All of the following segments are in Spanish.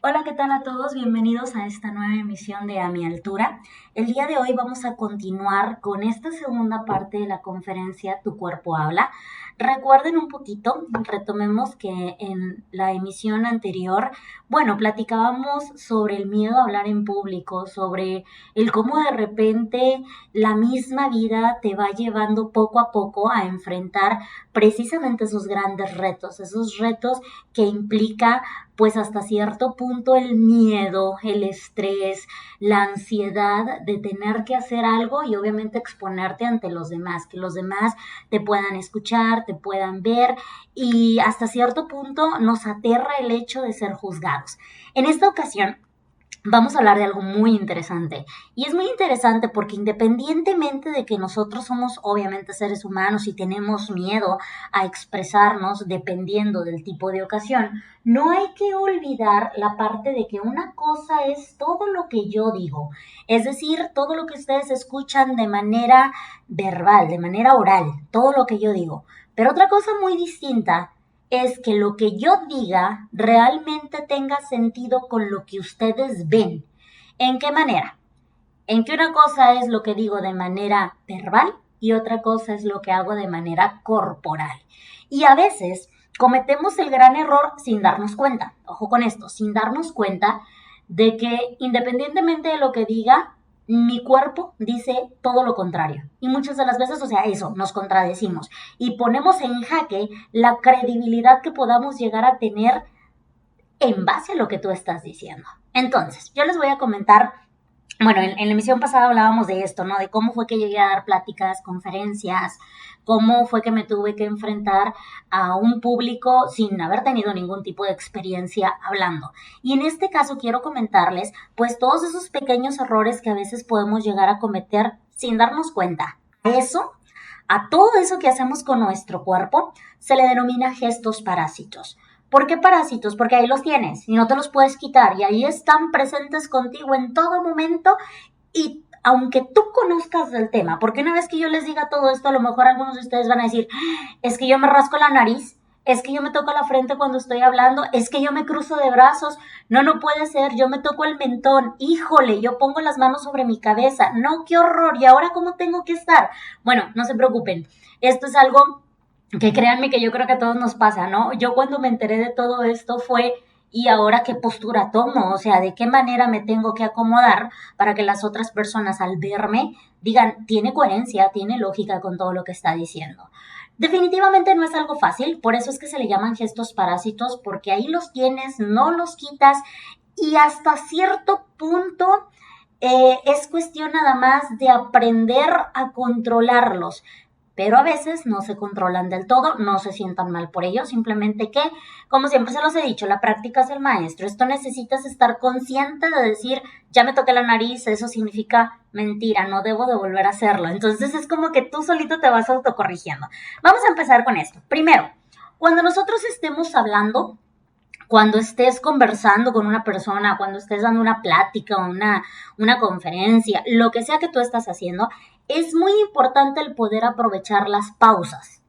Hola, ¿qué tal a todos? Bienvenidos a esta nueva emisión de A Mi Altura. El día de hoy vamos a continuar con esta segunda parte de la conferencia Tu Cuerpo Habla. Recuerden un poquito, retomemos que en la emisión anterior, platicábamos sobre el miedo a hablar en público, sobre el cómo de repente la misma vida te va llevando poco a poco a enfrentar precisamente esos retos que implica pues hasta cierto punto el miedo, el estrés, la ansiedad de tener que hacer algo y obviamente exponerte ante los demás, que los demás te puedan escuchar, te puedan ver y hasta cierto punto nos aterra el hecho de ser juzgados. En esta ocasión vamos a hablar de algo muy interesante. Y es muy interesante porque independientemente de que nosotros somos obviamente seres humanos y tenemos miedo a expresarnos dependiendo del tipo de ocasión, no hay que olvidar la parte de que una cosa es todo lo que yo digo, es decir, todo lo que ustedes escuchan de manera verbal, de manera oral, todo lo que yo digo. Pero otra cosa muy distinta es que lo que yo diga realmente tenga sentido con lo que ustedes ven. ¿En qué manera? En que una cosa es lo que digo de manera verbal y otra cosa es lo que hago de manera corporal. Y a veces cometemos el gran error sin darnos cuenta. Ojo con esto, sin darnos cuenta de que independientemente de lo que diga, mi cuerpo dice todo lo contrario. Y muchas de las veces, eso, nos contradecimos. Y ponemos en jaque la credibilidad que podamos llegar a tener en base a lo que tú estás diciendo. Entonces, yo les voy a comentar en la emisión pasada hablábamos de esto, ¿no? De cómo fue que llegué a dar pláticas, conferencias, cómo fue que me tuve que enfrentar a un público sin haber tenido ningún tipo de experiencia hablando. Y en este caso quiero comentarles, pues, todos esos pequeños errores que a veces podemos llegar a cometer sin darnos cuenta. A todo eso que hacemos con nuestro cuerpo, se le denomina gestos parásitos. ¿Por qué parásitos? Porque ahí los tienes y no te los puedes quitar y ahí están presentes contigo en todo momento y aunque tú conozcas del tema, porque una vez que yo les diga todo esto, a lo mejor algunos de ustedes van a decir, es que yo me rasco la nariz, es que yo me toco la frente cuando estoy hablando, es que yo me cruzo de brazos, no puede ser, yo me toco el mentón, híjole, yo pongo las manos sobre mi cabeza, no, qué horror, ¿y ahora cómo tengo que estar? Bueno, no se preocupen, esto es algo que créanme que yo creo que a todos nos pasa, ¿no? Yo cuando me enteré de todo esto fue, ¿y ahora qué postura tomo? O sea, ¿de qué manera me tengo que acomodar para que las otras personas al verme digan, tiene coherencia, tiene lógica con todo lo que está diciendo? Definitivamente no es algo fácil, por eso es que se le llaman gestos parásitos, porque ahí los tienes, no los quitas y hasta cierto punto es cuestión nada más de aprender a controlarlos, pero a veces no se controlan del todo, no se sientan mal por ello, simplemente que, como siempre se los he dicho, la práctica es el maestro. Esto necesitas estar consciente de decir, ya me toqué la nariz, eso significa mentira, no debo de volver a hacerlo. Entonces es como que tú solito te vas autocorrigiendo. Vamos a empezar con esto. Primero, cuando nosotros estemos hablando, cuando estés conversando con una persona, cuando estés dando una plática, una conferencia, lo que sea que tú estás haciendo, es muy importante el poder aprovechar las pausas.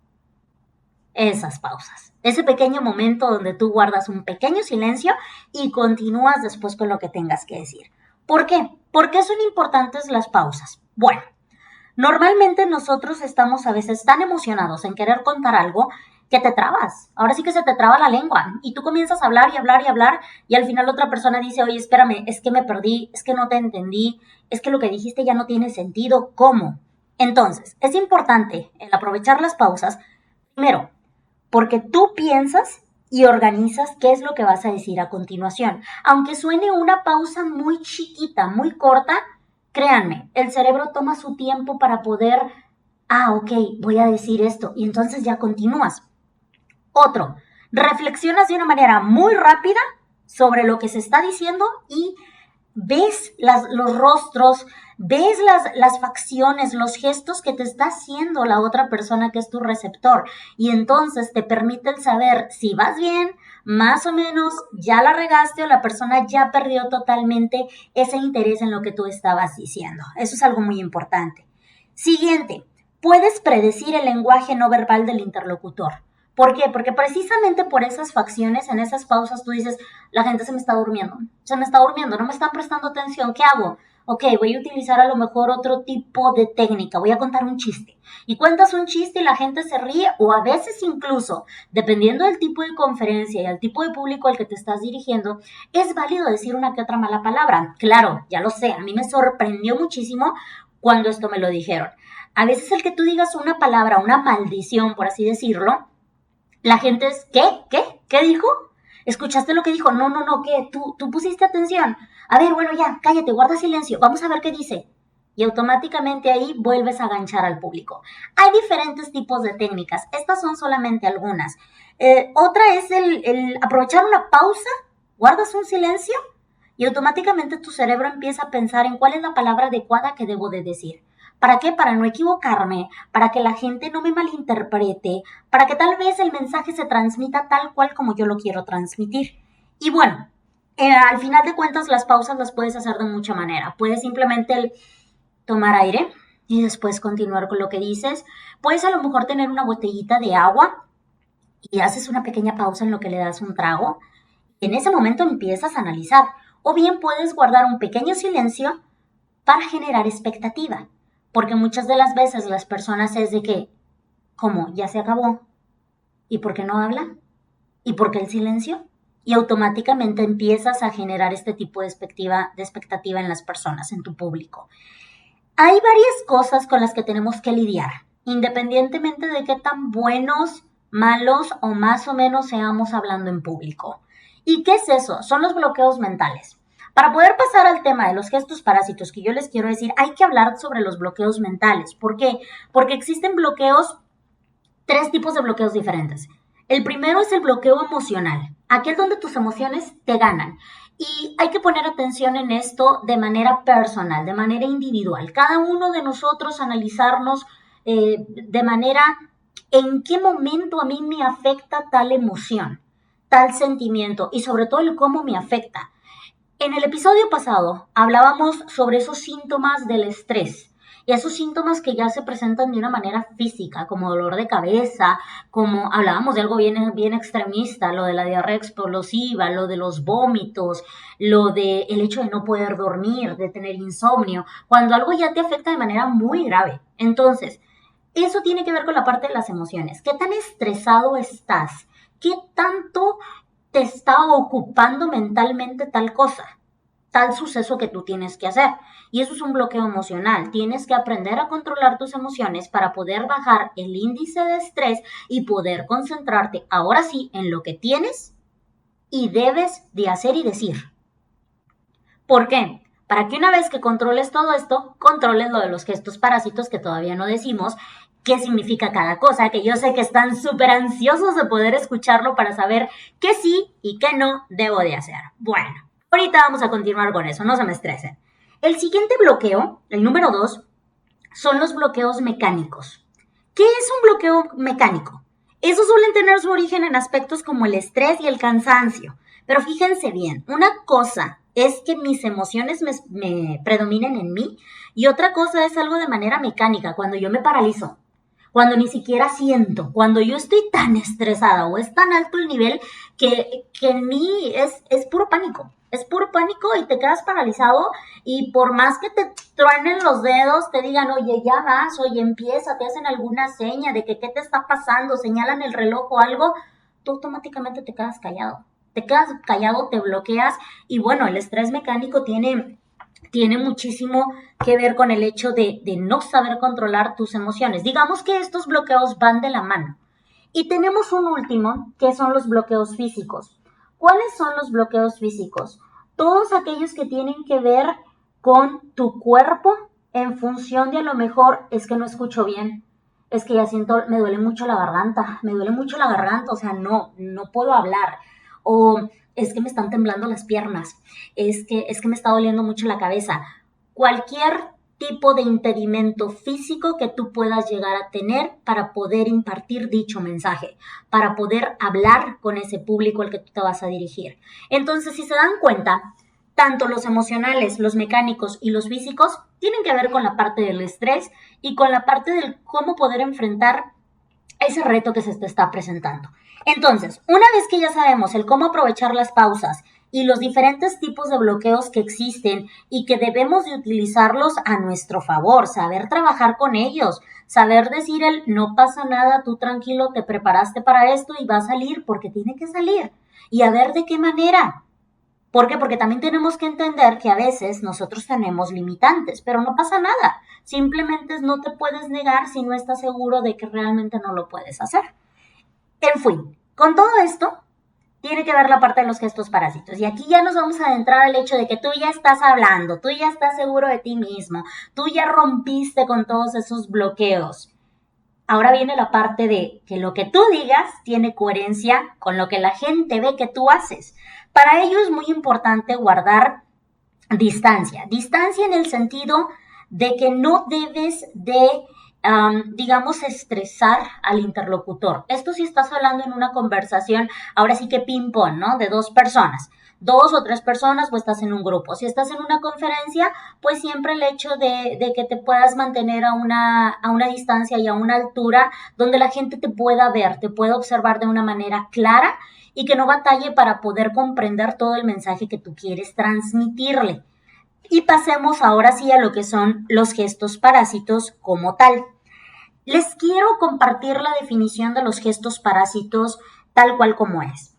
Esas pausas. Ese pequeño momento donde tú guardas un pequeño silencio y continúas después con lo que tengas que decir. ¿Por qué? ¿Por qué son importantes las pausas? Bueno, normalmente nosotros estamos a veces tan emocionados en querer contar algo que te trabas. Ahora sí que se te traba la lengua y tú comienzas a hablar y hablar y hablar y al final otra persona dice, oye, espérame, es que me perdí, es que no te entendí, es que lo que dijiste ya no tiene sentido. ¿Cómo? Entonces, es importante el aprovechar las pausas, primero, porque tú piensas y organizas qué es lo que vas a decir a continuación. Aunque suene una pausa muy chiquita, muy corta, créanme, el cerebro toma su tiempo para poder, ok, voy a decir esto, y entonces ya continúas. Otro, reflexionas de una manera muy rápida sobre lo que se está diciendo y ves los rostros, ves las facciones, los gestos que te está haciendo la otra persona que es tu receptor. Y entonces te permite el saber si vas bien, más o menos, ya la regaste o la persona ya perdió totalmente ese interés en lo que tú estabas diciendo. Eso es algo muy importante. Siguiente, puedes predecir el lenguaje no verbal del interlocutor. ¿Por qué? Porque precisamente por esas facciones, en esas pausas, tú dices, la gente se me está durmiendo, no me están prestando atención, ¿qué hago? Ok, voy a utilizar a lo mejor otro tipo de técnica, voy a contar un chiste. Y cuentas un chiste y la gente se ríe, o a veces incluso, dependiendo del tipo de conferencia y al tipo de público al que te estás dirigiendo, es válido decir una que otra mala palabra. Claro, ya lo sé, a mí me sorprendió muchísimo cuando esto me lo dijeron. A veces el que tú digas una palabra, una maldición, por así decirlo, la gente es, ¿Qué dijo? ¿Escuchaste lo que dijo? No, ¿qué? ¿Tú pusiste atención? A ver, bueno, ya, cállate, guarda silencio, vamos a ver qué dice. Y automáticamente ahí vuelves a ganchar al público. Hay diferentes tipos de técnicas, estas son solamente algunas. Otra es el aprovechar una pausa, guardas un silencio y automáticamente tu cerebro empieza a pensar en cuál es la palabra adecuada que debo de decir. ¿Para qué? Para no equivocarme, para que la gente no me malinterprete, para que tal vez el mensaje se transmita tal cual como yo lo quiero transmitir. Y bueno, al final de cuentas las pausas las puedes hacer de mucha manera. Puedes simplemente tomar aire y después continuar con lo que dices. Puedes a lo mejor tener una botellita de agua y haces una pequeña pausa en lo que le das un trago. En ese momento empiezas a analizar. O bien puedes guardar un pequeño silencio para generar expectativa. Porque muchas de las veces las personas es de que, ¿cómo? ¿Ya se acabó? ¿Y por qué no habla? ¿Y por qué el silencio? Y automáticamente empiezas a generar este tipo de expectativa en las personas, en tu público. Hay varias cosas con las que tenemos que lidiar, independientemente de qué tan buenos, malos o más o menos seamos hablando en público. ¿Y qué es eso? Son los bloqueos mentales. Para poder pasar al tema de los gestos parásitos que yo les quiero decir, hay que hablar sobre los bloqueos mentales. ¿Por qué? Porque existen tres tipos de bloqueos diferentes. El primero es el bloqueo emocional, aquel donde tus emociones te ganan. Y hay que poner atención en esto de manera personal, de manera individual. Cada uno de nosotros analizarnos de manera en qué momento a mí me afecta tal emoción, tal sentimiento y sobre todo el cómo me afecta. En el episodio pasado hablábamos sobre esos síntomas del estrés y esos síntomas que ya se presentan de una manera física, como dolor de cabeza, como hablábamos de algo bien extremista, lo de la diarrea explosiva, lo de los vómitos, lo de el hecho de no poder dormir, de tener insomnio, cuando algo ya te afecta de manera muy grave. Entonces, eso tiene que ver con la parte de las emociones. ¿Qué tan estresado estás? ¿Qué tanto te está ocupando mentalmente tal cosa, tal suceso que tú tienes que hacer? Y eso es un bloqueo emocional. Tienes que aprender a controlar tus emociones para poder bajar el índice de estrés y poder concentrarte ahora sí en lo que tienes y debes de hacer y decir. ¿Por qué? Para que una vez que controles todo esto, controles lo de los gestos parásitos que todavía no decimos, qué significa cada cosa, que yo sé que están súper ansiosos de poder escucharlo para saber qué sí y qué no debo de hacer. Bueno, ahorita vamos a continuar con eso, no se me estresen. El siguiente bloqueo, el número 2, son los bloqueos mecánicos. ¿Qué es un bloqueo mecánico? Esos suelen tener su origen en aspectos como el estrés y el cansancio. Pero fíjense bien, una cosa es que mis emociones me predominen en mí y otra cosa es algo de manera mecánica, cuando yo me paralizo, cuando ni siquiera siento, cuando yo estoy tan estresada o es tan alto el nivel que en mí es puro pánico. Es puro pánico y te quedas paralizado y por más que te truenen los dedos, te digan, oye, ya vas, oye, empieza, te hacen alguna seña de que qué te está pasando, señalan el reloj o algo, tú automáticamente te quedas callado. Te quedas callado, te bloqueas y bueno, el estrés mecánico tiene muchísimo que ver con el hecho de no saber controlar tus emociones. Digamos que estos bloqueos van de la mano. Y tenemos un último, que son los bloqueos físicos. ¿Cuáles son los bloqueos físicos? Todos aquellos que tienen que ver con tu cuerpo en función de a lo mejor es que no escucho bien, es que ya siento, me duele mucho la garganta, o sea, no puedo hablar. O es que me están temblando las piernas, es que me está doliendo mucho la cabeza. Cualquier tipo de impedimento físico que tú puedas llegar a tener para poder impartir dicho mensaje, para poder hablar con ese público al que tú te vas a dirigir. Entonces, si se dan cuenta, tanto los emocionales, los mecánicos y los físicos tienen que ver con la parte del estrés y con la parte del cómo poder enfrentar ese reto que se te está presentando. Entonces, una vez que ya sabemos el cómo aprovechar las pausas y los diferentes tipos de bloqueos que existen y que debemos de utilizarlos a nuestro favor, saber trabajar con ellos, saber decir el no pasa nada, tú tranquilo, te preparaste para esto y va a salir porque tiene que salir. Y a ver de qué manera. ¿Por qué? Porque también tenemos que entender que a veces nosotros tenemos limitantes, pero no pasa nada. Simplemente no te puedes negar si no estás seguro de que realmente no lo puedes hacer. En fin, con todo esto, tiene que ver la parte de los gestos parásitos. Y aquí ya nos vamos a adentrar al hecho de que tú ya estás hablando, tú ya estás seguro de ti mismo, tú ya rompiste con todos esos bloqueos. Ahora viene la parte de que lo que tú digas tiene coherencia con lo que la gente ve que tú haces. Para ello es muy importante guardar distancia. Distancia en el sentido de que no debes de, digamos, estresar al interlocutor. Esto si estás hablando en una conversación, ahora sí que ping-pong, ¿no? De dos personas. 2 o 3 personas, pues estás en un grupo. Si estás en una conferencia, pues siempre el hecho de que te puedas mantener a una distancia y a una altura donde la gente te pueda ver, te pueda observar de una manera clara y que no batalle para poder comprender todo el mensaje que tú quieres transmitirle. Y pasemos ahora sí a lo que son los gestos parásitos como tal. Les quiero compartir la definición de los gestos parásitos tal cual como es.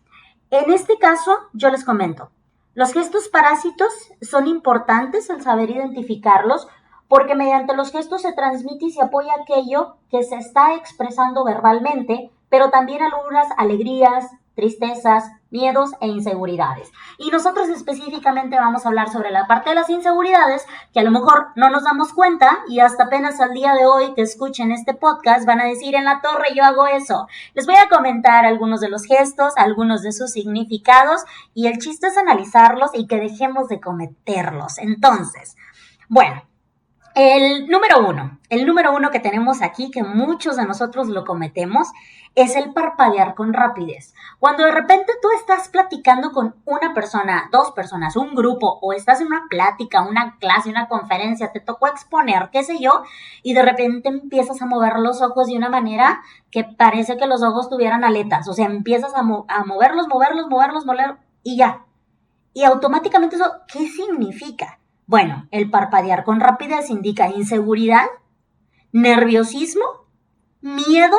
En este caso, yo les comento, los gestos parásitos son importantes el saber identificarlos porque mediante los gestos se transmite y se apoya aquello que se está expresando verbalmente, pero también algunas alegrías, tristezas, miedos e inseguridades. Y nosotros específicamente vamos a hablar sobre la parte de las inseguridades, que a lo mejor no nos damos cuenta y hasta apenas al día de hoy que escuchen este podcast van a decir en la torre yo hago eso. Les voy a comentar algunos de los gestos, algunos de sus significados y el chiste es analizarlos y que dejemos de cometerlos. Entonces, bueno, el número uno que tenemos aquí, que muchos de nosotros lo cometemos, es el parpadear con rapidez. Cuando de repente tú estás platicando con una persona, 2 personas, un grupo, o estás en una plática, una clase, una conferencia, te tocó exponer, qué sé yo, y de repente empiezas a mover los ojos de una manera que parece que los ojos tuvieran aletas. O sea, empiezas a moverlos, y ya. Y automáticamente eso, ¿qué significa? Bueno, el parpadear con rapidez indica inseguridad, nerviosismo, miedo,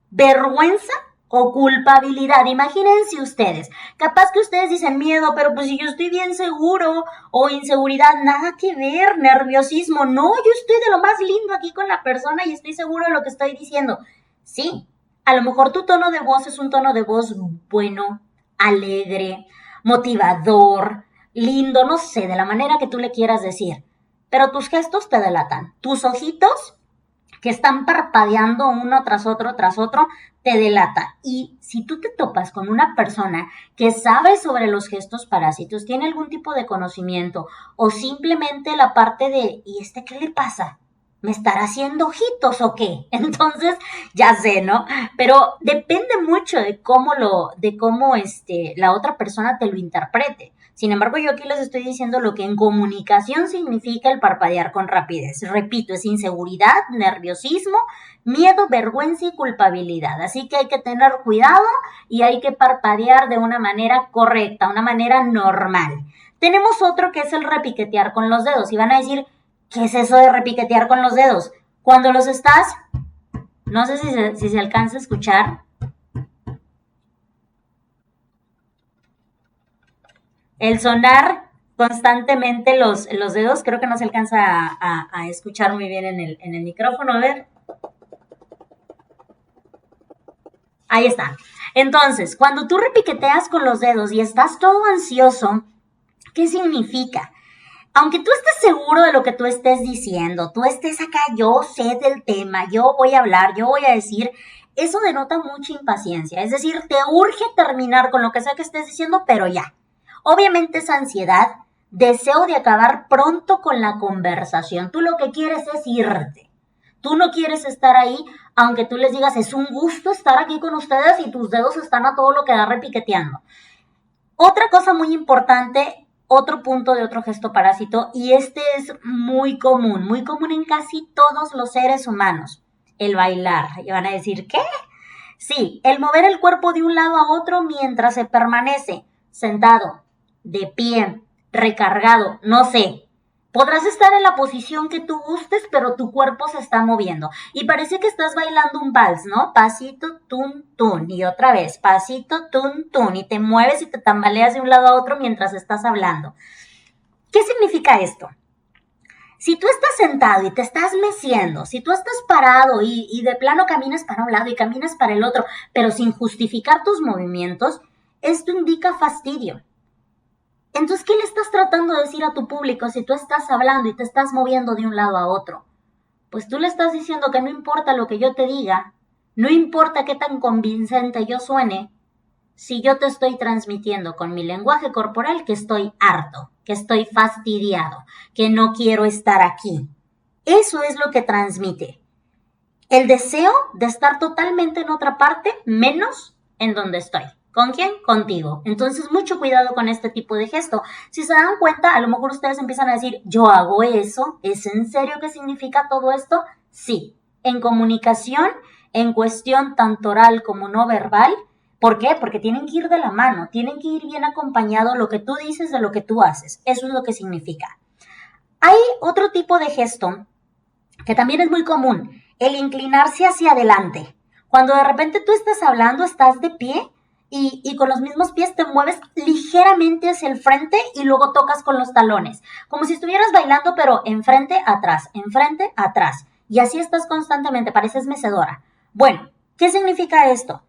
vergüenza o culpabilidad. Imagínense ustedes, capaz que ustedes dicen miedo, pero pues si yo estoy bien seguro, o inseguridad, nada que ver, nerviosismo, no, yo estoy de lo más lindo aquí con la persona y estoy seguro de lo que estoy diciendo. Sí, a lo mejor tu tono de voz es un tono de voz bueno, alegre, motivador, lindo, no sé, de la manera que tú le quieras decir. Pero tus gestos te delatan. Tus ojitos, que están parpadeando uno tras otro, te delata. Y si tú te topas con una persona que sabe sobre los gestos parásitos, tiene algún tipo de conocimiento, o simplemente la parte de, ¿y qué le pasa? ¿Me estará haciendo ojitos o qué? Entonces, ya sé, ¿no? Pero depende mucho de cómo la otra persona te lo interprete. Sin embargo, yo aquí les estoy diciendo lo que en comunicación significa el parpadear con rapidez. Repito, es inseguridad, nerviosismo, miedo, vergüenza y culpabilidad. Así que hay que tener cuidado y hay que parpadear de una manera correcta, una manera normal. Tenemos otro que es el repiquetear con los dedos. Y van a decir, ¿qué es eso de repiquetear con los dedos? Cuando los estás, no sé si se alcanza a escuchar, el sonar constantemente los dedos, creo que no se alcanza a escuchar muy bien en el micrófono. A ver. Ahí está. Entonces, cuando tú repiqueteas con los dedos y estás todo ansioso, ¿qué significa? Aunque tú estés seguro de lo que tú estés diciendo, tú estés acá, yo sé del tema, yo voy a hablar, yo voy a decir, eso denota mucha impaciencia. Es decir, te urge terminar con lo que sea que estés diciendo, pero ya. Obviamente es ansiedad, deseo de acabar pronto con la conversación. Tú lo que quieres es irte. Tú no quieres estar ahí, aunque tú les digas, es un gusto estar aquí con ustedes y tus dedos están a todo lo que da repiqueteando. Otra cosa muy importante, otro punto de otro gesto parásito, y este es muy común en casi todos los seres humanos, el bailar. Y van a decir, ¿qué? Sí, el mover el cuerpo de un lado a otro mientras se permanece sentado, de pie, recargado, no sé. Podrás estar en la posición que tú gustes, pero tu cuerpo se está moviendo. Y parece que estás bailando un vals, ¿no? Pasito, tun, tun. Y otra vez, pasito, tun, tun. Y te mueves y te tambaleas de un lado a otro mientras estás hablando. ¿Qué significa esto? Si tú estás sentado y te estás meciendo, si tú estás parado y de plano caminas para un lado y caminas para el otro, pero sin justificar tus movimientos, esto indica fastidio. Entonces, ¿qué le estás tratando de decir a tu público si tú estás hablando y te estás moviendo de un lado a otro? Pues tú le estás diciendo que no importa lo que yo te diga, no importa qué tan convincente yo suene, si yo te estoy transmitiendo con mi lenguaje corporal que estoy harto, que estoy fastidiado, que no quiero estar aquí. Eso es lo que transmite. El deseo de estar totalmente en otra parte, menos en donde estoy. ¿Con quién? Contigo. Entonces, mucho cuidado con este tipo de gesto. Si se dan cuenta, a lo mejor ustedes empiezan a decir, yo hago eso, ¿es en serio que significa todo esto? Sí. En comunicación, en cuestión tanto oral como no verbal. ¿Por qué? Porque tienen que ir de la mano, tienen que ir bien acompañado lo que tú dices de lo que tú haces. Eso es lo que significa. Hay otro tipo de gesto que también es muy común, el inclinarse hacia adelante. Cuando de repente tú estás hablando, estás de pie y con los mismos pies te mueves ligeramente hacia el frente y luego tocas con los talones, como si estuvieras bailando pero enfrente, atrás. Y así estás constantemente, pareces mecedora. Bueno, ¿qué significa esto?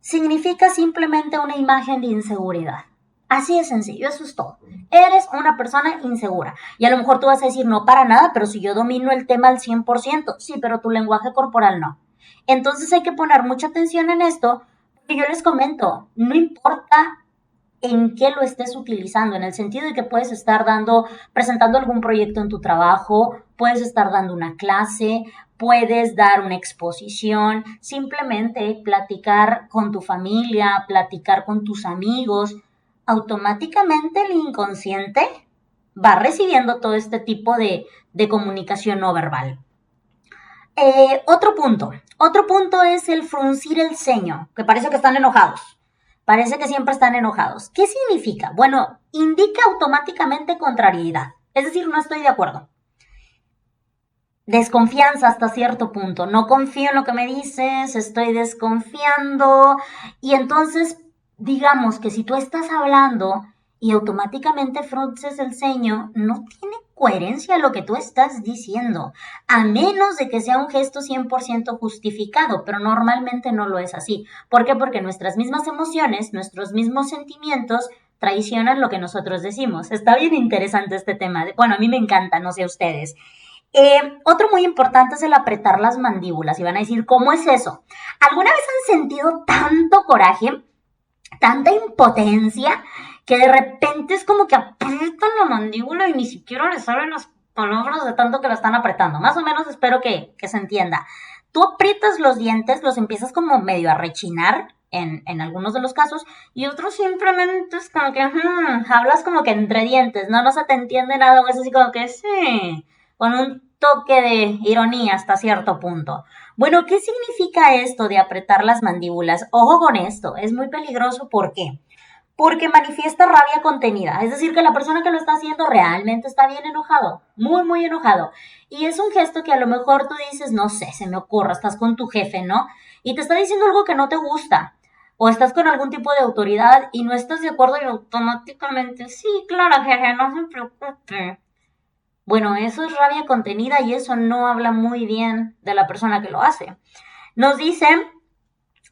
Significa simplemente una imagen de inseguridad. Así de sencillo, eso es todo. Eres una persona insegura. Y a lo mejor tú vas a decir, no para nada, pero si yo domino el tema al 100%, sí, pero tu lenguaje corporal no. Entonces hay que poner mucha atención en esto, porque yo les comento, no importa en qué lo estés utilizando, en el sentido de que puedes estar presentando algún proyecto en tu trabajo, puedes estar dando una clase, puedes dar una exposición, simplemente platicar con tu familia, platicar con tus amigos, automáticamente el inconsciente va recibiendo todo este tipo de comunicación no verbal. Otro punto es el fruncir el ceño, que parece que están enojados. Parece que siempre están enojados. ¿Qué significa? Bueno, indica automáticamente contrariedad. Es decir, no estoy de acuerdo. Desconfianza hasta cierto punto. No confío en lo que me dices, estoy desconfiando. Y entonces, digamos que si tú estás hablando y automáticamente frunces el ceño, no tiene coherencia lo que tú estás diciendo, a menos de que sea un gesto 100% justificado, pero normalmente no lo es así. ¿Por qué? Porque nuestras mismas emociones, nuestros mismos sentimientos traicionan lo que nosotros decimos. Está bien interesante este tema. Bueno, a mí me encanta, no sé a ustedes. Otro muy importante es el apretar las mandíbulas. Y van a decir, ¿cómo es eso? ¿Alguna vez han sentido tanto coraje, tanta impotencia, que de repente es como que aprietan la mandíbula y ni siquiera les salen las palabras de tanto que la están apretando? Más o menos espero que se entienda. Tú aprietas los dientes, los empiezas como medio a rechinar en algunos de los casos, y otros simplemente es como que hablas como que entre dientes, no se te entiende nada, o es así como que sí, con un toque de ironía hasta cierto punto. Bueno, ¿qué significa esto de apretar las mandíbulas? Ojo con esto, es muy peligroso. ¿Por qué? Porque manifiesta rabia contenida, es decir, que la persona que lo está haciendo realmente está bien enojado, muy, muy enojado. Y es un gesto que a lo mejor tú dices, no sé, se me ocurre, estás con tu jefe, ¿no? Y te está diciendo algo que no te gusta. O estás con algún tipo de autoridad y no estás de acuerdo y automáticamente, sí, claro, jefe, no se preocupe. Bueno, eso es rabia contenida y eso no habla muy bien de la persona que lo hace. Nos dicen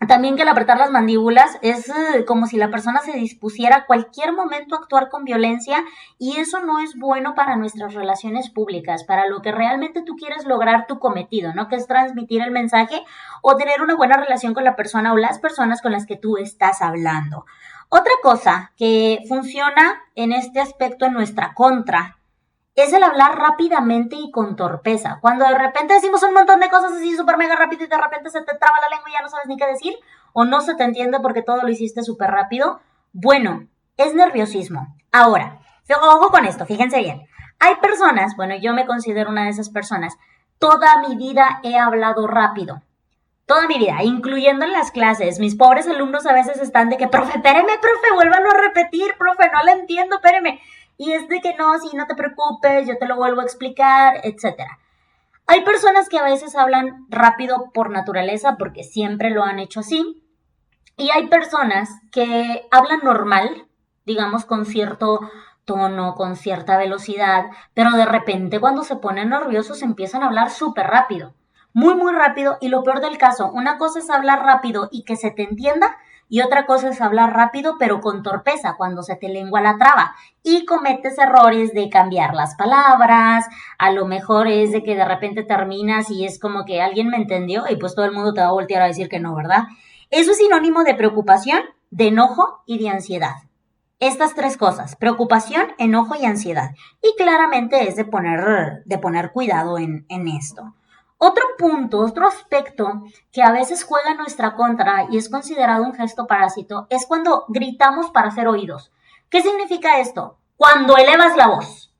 también que el apretar las mandíbulas es como si la persona se dispusiera a cualquier momento a actuar con violencia, y eso no es bueno para nuestras relaciones públicas, para lo que realmente tú quieres lograr tu cometido, ¿no? Que es transmitir el mensaje o tener una buena relación con la persona o las personas con las que tú estás hablando. Otra cosa que funciona en este aspecto en nuestra contra es el hablar rápidamente y con torpeza. Cuando de repente decimos un montón de cosas así súper mega rápido y de repente se te traba la lengua y ya no sabes ni qué decir, o no se te entiende porque todo lo hiciste súper rápido, bueno, es nerviosismo. Ahora, ojo con esto, fíjense bien. Hay personas, bueno, yo me considero una de esas personas, toda mi vida he hablado rápido. toda mi vida, incluyendo en las clases. Mis pobres alumnos a veces están de que, profe, espéreme, profe, vuélvalo a repetir, profe, no la entiendo, espéreme. Y es de que no, sí, no te preocupes, yo te lo vuelvo a explicar, etcétera. Hay personas que a veces hablan rápido por naturaleza porque siempre lo han hecho así. Y hay personas que hablan normal, digamos con cierto tono, con cierta velocidad, pero de repente cuando se ponen nerviosos empiezan a hablar súper rápido, muy, muy rápido. Y lo peor del caso, una cosa es hablar rápido y que se te entienda, y otra cosa es hablar rápido pero con torpeza, cuando se te lengua la traba y cometes errores de cambiar las palabras. A lo mejor es de que de repente terminas y es como que alguien me entendió y pues todo el mundo te va a voltear a decir que no, ¿verdad? Eso es sinónimo de preocupación, de enojo y de ansiedad. Estas tres cosas, preocupación, enojo y ansiedad. Y claramente es de poner cuidado en esto. Otro punto, otro aspecto que a veces juega en nuestra contra y es considerado un gesto parásito es cuando gritamos para ser oídos. ¿Qué significa esto? Cuando elevas la voz.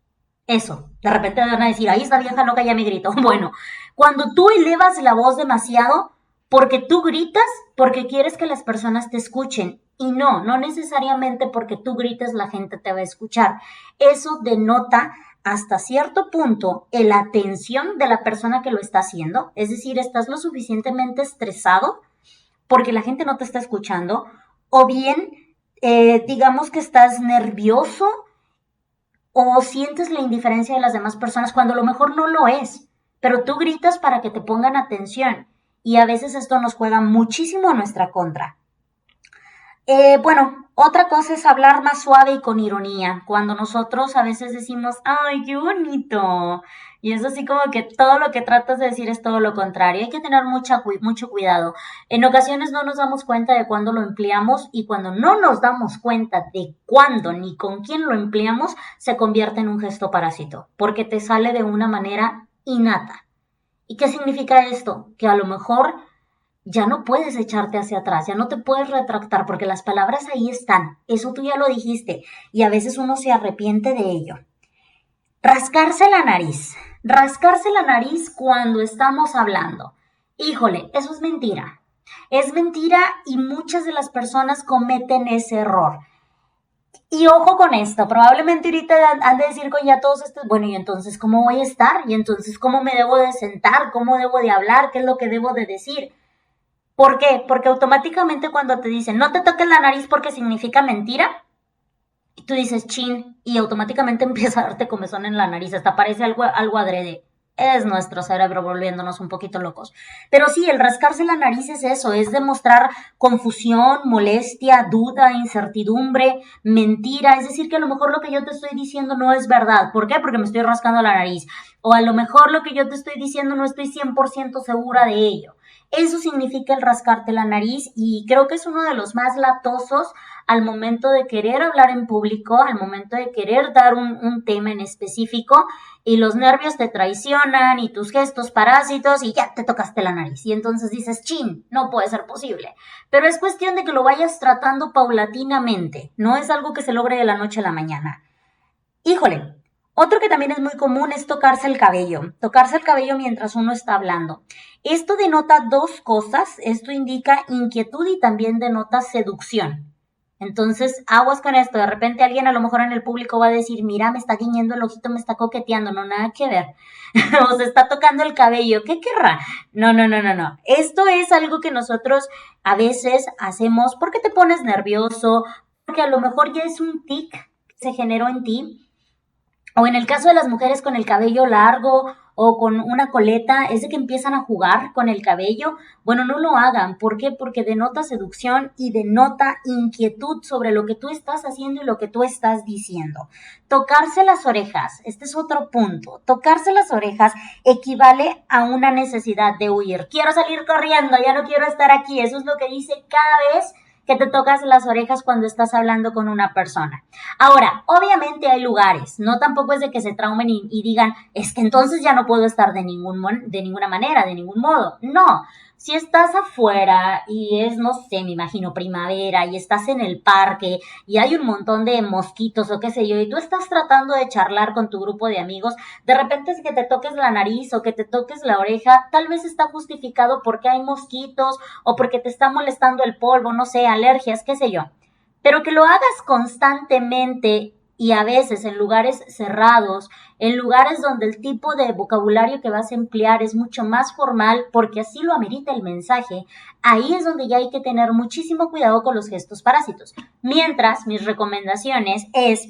Eso, de repente van a decir, ahí esta vieja loca ya me gritó. Bueno, cuando tú elevas la voz demasiado, porque tú gritas, porque quieres que las personas te escuchen. Y no, no necesariamente porque tú grites la gente te va a escuchar. Eso denota hasta cierto punto la atención de la persona que lo está haciendo. Es decir, estás lo suficientemente estresado porque la gente no te está escuchando. O bien, digamos que estás nervioso o sientes la indiferencia de las demás personas cuando a lo mejor no lo es, pero tú gritas para que te pongan atención y a veces esto nos juega muchísimo a nuestra contra. Bueno, otra cosa es hablar más suave y con ironía, cuando nosotros a veces decimos, ay, qué bonito, y es así como que todo lo que tratas de decir es todo lo contrario. Hay que tener mucho cuidado. En ocasiones no nos damos cuenta de cuándo lo empleamos y cuando no nos damos cuenta de cuándo ni con quién lo empleamos, se convierte en un gesto parásito, porque te sale de una manera innata. ¿Y qué significa esto? Que a lo mejor ya no puedes echarte hacia atrás, ya no te puedes retractar porque las palabras ahí están, eso tú ya lo dijiste y a veces uno se arrepiente de ello. Rascarse la nariz cuando estamos hablando. Híjole, eso es mentira. Es mentira y muchas de las personas cometen ese error. Y ojo con esto, probablemente ahorita han de decir con ya todos estos, bueno, y entonces ¿cómo voy a estar? Y entonces ¿cómo me debo de sentar? ¿Cómo debo de hablar? ¿Qué es lo que debo de decir? ¿Por qué? Porque automáticamente cuando te dicen no te toques la nariz porque significa mentira, y tú dices chin y automáticamente empieza a darte comezón en la nariz, hasta parece algo adrede. Es nuestro cerebro volviéndonos un poquito locos. Pero sí, el rascarse la nariz es eso, es demostrar confusión, molestia, duda, incertidumbre, mentira. Es decir, que a lo mejor lo que yo te estoy diciendo no es verdad. ¿Por qué? Porque me estoy rascando la nariz. O a lo mejor lo que yo te estoy diciendo no estoy 100% segura de ello. Eso significa el rascarte la nariz y creo que es uno de los más latosos al momento de querer hablar en público, al momento de querer dar un tema en específico y los nervios te traicionan y tus gestos parásitos y ya te tocaste la nariz. Y entonces dices, chin, no puede ser posible. Pero es cuestión de que lo vayas tratando paulatinamente, no es algo que se logre de la noche a la mañana. Híjole, otro que también es muy común es tocarse el cabello mientras uno está hablando. Esto denota dos cosas, esto indica inquietud y también denota seducción. Entonces, aguas con esto, de repente alguien a lo mejor en el público va a decir, mira, me está guiñando el ojito, me está coqueteando, no, nada que ver. O se está tocando el cabello, ¿qué querrá? No, no, no, no, no. Esto es algo que nosotros a veces hacemos porque te pones nervioso, porque a lo mejor ya es un tic que se generó en ti. O en el caso de las mujeres con el cabello largo o con una coleta, es de que empiezan a jugar con el cabello. Bueno, no lo hagan. ¿Por qué? Porque denota seducción y denota inquietud sobre lo que tú estás haciendo y lo que tú estás diciendo. Tocarse las orejas, este es otro punto. Tocarse las orejas equivale a una necesidad de huir. Quiero salir corriendo, ya no quiero estar aquí. Eso es lo que dice cada vez que te tocas las orejas cuando estás hablando con una persona. Ahora, obviamente hay lugares, no tampoco es de que se traumen y digan, es que entonces ya no puedo estar de ninguna manera, de ningún modo. No, Si estás afuera y es, no sé, me imagino primavera y estás en el parque y hay un montón de mosquitos o qué sé yo, y tú estás tratando de charlar con tu grupo de amigos, de repente es que te toques la nariz o que te toques la oreja, tal vez está justificado porque hay mosquitos o porque te está molestando el polvo, no sé, alergias, qué sé yo. Pero que lo hagas constantemente y a veces en lugares cerrados, en lugares donde el tipo de vocabulario que vas a emplear es mucho más formal porque así lo amerita el mensaje, ahí es donde ya hay que tener muchísimo cuidado con los gestos parásitos. Mientras, mis recomendaciones es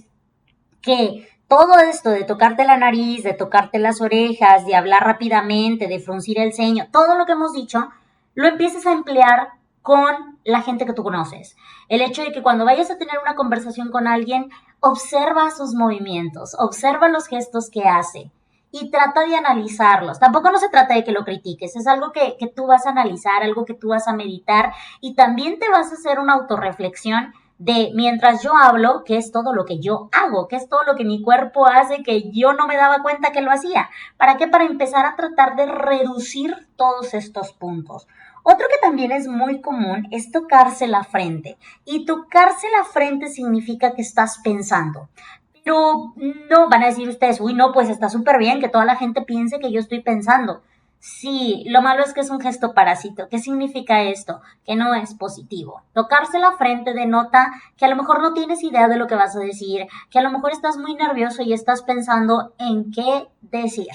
que todo esto de tocarte la nariz, de tocarte las orejas, de hablar rápidamente, de fruncir el ceño, todo lo que hemos dicho, lo empieces a emplear con la gente que tú conoces. El hecho de que cuando vayas a tener una conversación con alguien, observa sus movimientos, observa los gestos que hace y trata de analizarlos. Tampoco no se trata de que lo critiques, es algo que tú vas a analizar, algo que tú vas a meditar y también te vas a hacer una autorreflexión de mientras yo hablo, qué es todo lo que yo hago, qué es todo lo que mi cuerpo hace que yo no me daba cuenta que lo hacía. ¿Para qué? Para empezar a tratar de reducir todos estos puntos. Otro que también es muy común es tocarse la frente. Y tocarse la frente significa que estás pensando. Pero no van a decir ustedes, uy, no, pues está súper bien que toda la gente piense que yo estoy pensando. Sí, lo malo es que es un gesto parásito. ¿Qué significa esto? Que no es positivo. Tocarse la frente denota que a lo mejor no tienes idea de lo que vas a decir, que a lo mejor estás muy nervioso y estás pensando en qué decir,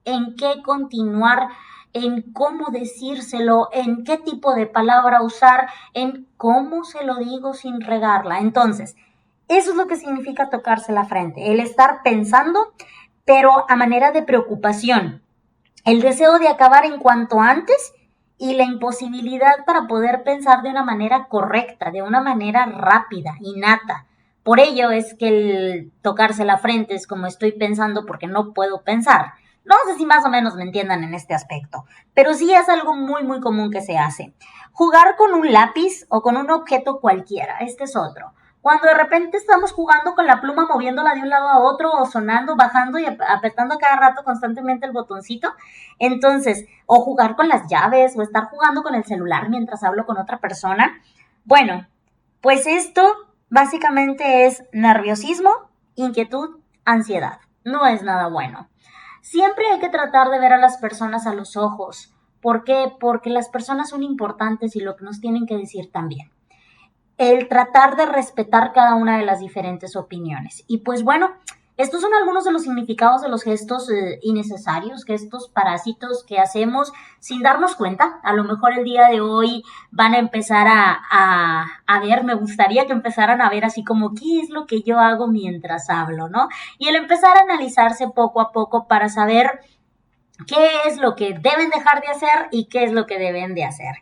en qué continuar, en cómo decírselo, en qué tipo de palabra usar, en cómo se lo digo sin regarla. Entonces, eso es lo que significa tocarse la frente, el estar pensando, pero a manera de preocupación, el deseo de acabar en cuanto antes y la imposibilidad para poder pensar de una manera correcta, de una manera rápida, innata. Por ello es que el tocarse la frente es como estoy pensando porque no puedo pensar. No sé si más o menos me entiendan en este aspecto, pero sí es algo muy muy común que se hace. Jugar con un lápiz o con un objeto cualquiera, este es otro. Cuando de repente estamos jugando con la pluma, moviéndola de un lado a otro, o sonando, bajando y apretando cada rato constantemente el botoncito. Entonces, o jugar con las llaves, o estar jugando con el celular mientras hablo con otra persona. Bueno, pues esto básicamente es nerviosismo, inquietud, ansiedad. No es nada bueno. Siempre hay que tratar de ver a las personas a los ojos. ¿Por qué? Porque las personas son importantes y lo que nos tienen que decir también, el tratar de respetar cada una de las diferentes opiniones. Y pues bueno, estos son algunos de los significados de los gestos innecesarios, gestos parásitos que hacemos sin darnos cuenta. A lo mejor el día de hoy van a empezar a ver, me gustaría que empezaran a ver así como qué es lo que yo hago mientras hablo, ¿no? Y el empezar a analizarse poco a poco para saber qué es lo que deben dejar de hacer y qué es lo que deben de hacer.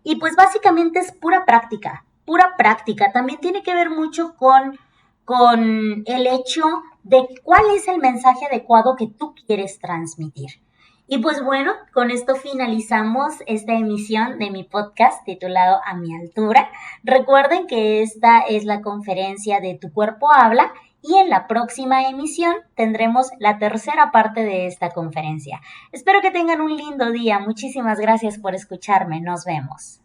Y pues básicamente es pura práctica, pura práctica. También tiene que ver mucho con el hecho de cuál es el mensaje adecuado que tú quieres transmitir. Y pues bueno, con esto finalizamos esta emisión de mi podcast titulado A mi altura. Recuerden que esta es la conferencia de Tu cuerpo habla y en la próxima emisión tendremos la tercera parte de esta conferencia. Espero que tengan un lindo día. Muchísimas gracias por escucharme. Nos vemos.